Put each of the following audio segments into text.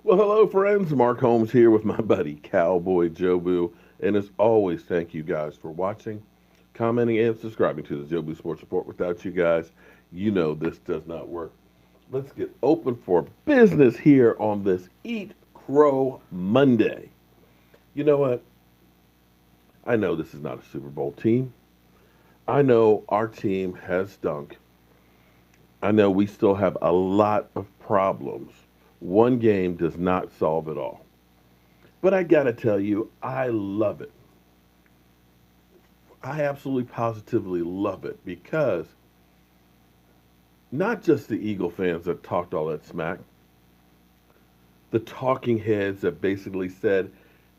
Well, hello, friends. Mark Holmes here with my buddy Cowboy Jobu. And as always, thank you guys for watching, commenting, and subscribing to the Jobu Sports Report. Without you guys, you know this does not work. Let's get open for business here on this Eat Crow Monday. You know what? I know this is not a Super Bowl team. I know our team has stunk. I know we still have a lot of problems. One game does not solve it all. But I got to tell you, I love it. I absolutely positively love it because not just the Eagle fans that talked all that smack, the talking heads that basically said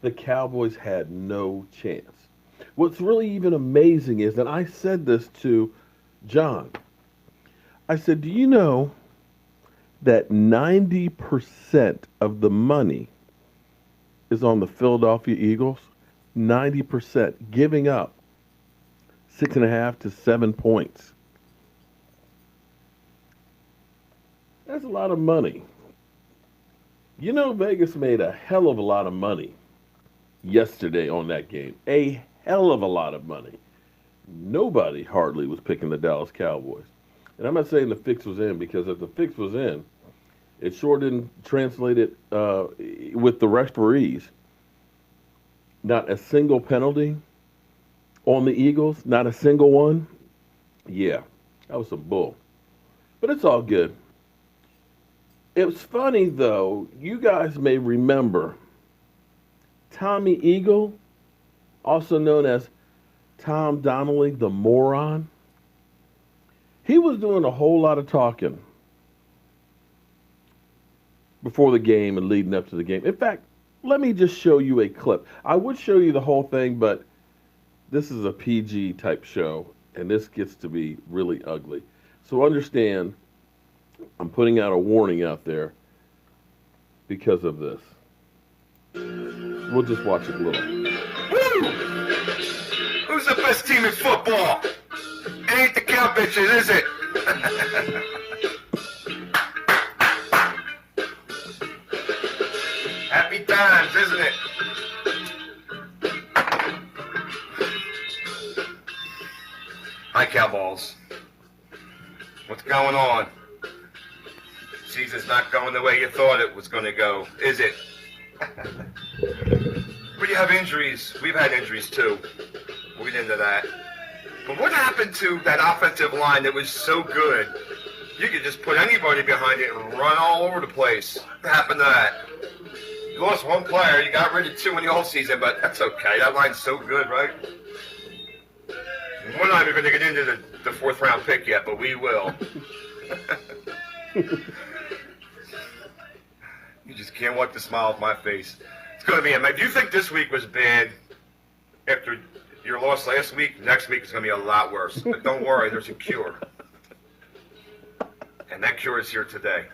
the Cowboys had no chance. What's really even amazing is, and I said this to John, I said, do you know that 90% of the money is on the Philadelphia Eagles? 90% giving up 6.5 to 7 points. That's a lot of money. You know, Vegas made a hell of a lot of money yesterday on that game. A hell of a lot of money. Nobody hardly was picking the Dallas Cowboys. And I'm not saying the fix was in because if the fix was in, it sure didn't translate it with the referees. Not a single penalty on the Eagles, not a single one. Yeah, that was some bull. But it's all good. It was funny, though. You guys may remember Tommy Eagle, also known as Tom Donnelly, the moron. He was doing a whole lot of talking before the game and leading up to the game. In fact, let me just show you a clip. I would show you the whole thing, but this is a PG type show, and this gets to be really ugly. So understand, I'm putting out a warning out there because of this. We'll just watch it a little. Woo! Who's the best team in football? It ain't the cow bitches, is it? Happy times, isn't it? Hi, Cowballs. What's going on? Season's not going the way you thought it was going to go, is it? But you have injuries. We've had injuries too. We'll get into that. But what happened to that offensive line that was so good? You could just put anybody behind it and run all over the place. What happened to that? You lost one player. You got rid of two in the offseason, but that's okay. That line's so good, right? We're not even going to get into the fourth round pick yet, but we will. You just can't wipe the smile off my face. It's going to be amazing. If you think this week was bad after your loss last week, next week is going to be a lot worse. But don't worry, there's a cure. And that cure is here today.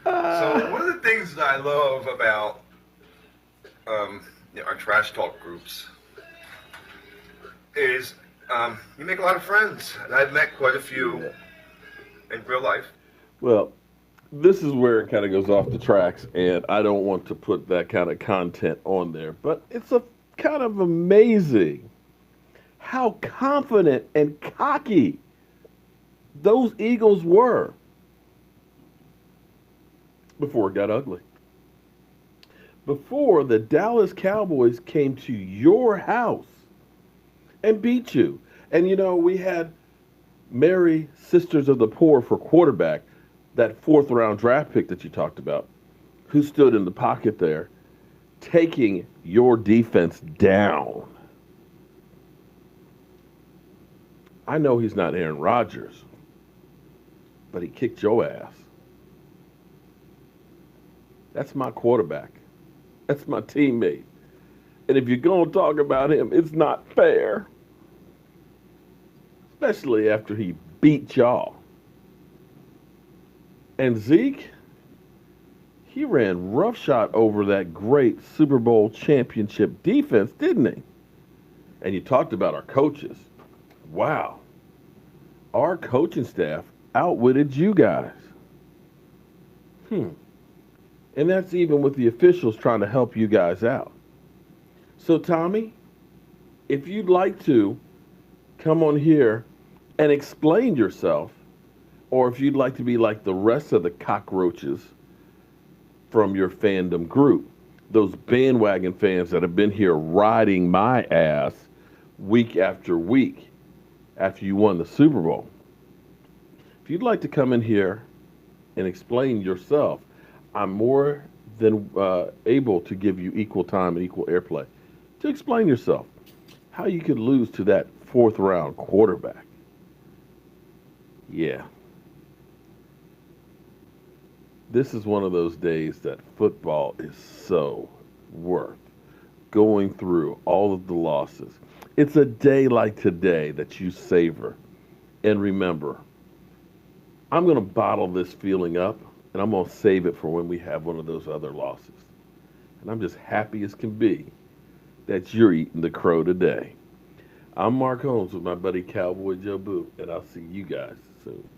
So one of the things that I love about our trash talk groups is you make a lot of friends. And I've met quite a few in real life. Well, this is where it kind of goes off the tracks, and I don't want to put that kind of content on there, but it's a kind of amazing how confident and cocky those Eagles were before it got ugly. Before the Dallas Cowboys came to your house and beat you. And you know, we had Mary Sisters of the Poor for quarterback, that fourth round draft pick that you talked about, who stood in the pocket there, taking your defense down. I know he's not Aaron Rodgers, but he kicked your ass. That's my quarterback. That's my teammate. And if you're going to talk about him, it's not fair. Especially after he beat y'all. And Zeke, he ran roughshod over that great Super Bowl championship defense, didn't he? And you talked about our coaches. Wow. Our coaching staff outwitted you guys. Hmm. And that's even with the officials trying to help you guys out. So, Tommy, if you'd like to come on here and explain yourself, or if you'd like to be like the rest of the cockroaches from your fandom group, those bandwagon fans that have been here riding my ass week after week after you won the Super Bowl, if you'd like to come in here and explain yourself, I'm more than able to give you equal time and equal airplay to explain yourself. How you could lose to that fourth round quarterback. Yeah. This is one of those days that football is so worth going through all of the losses. It's a day like today that you savor. And remember, I'm going to bottle this feeling up and I'm going to save it for when we have one of those other losses. And I'm just happy as can be that you're eating the crow today. I'm Mark Holmes with my buddy Cowboy Joe Boo, and I'll see you guys soon.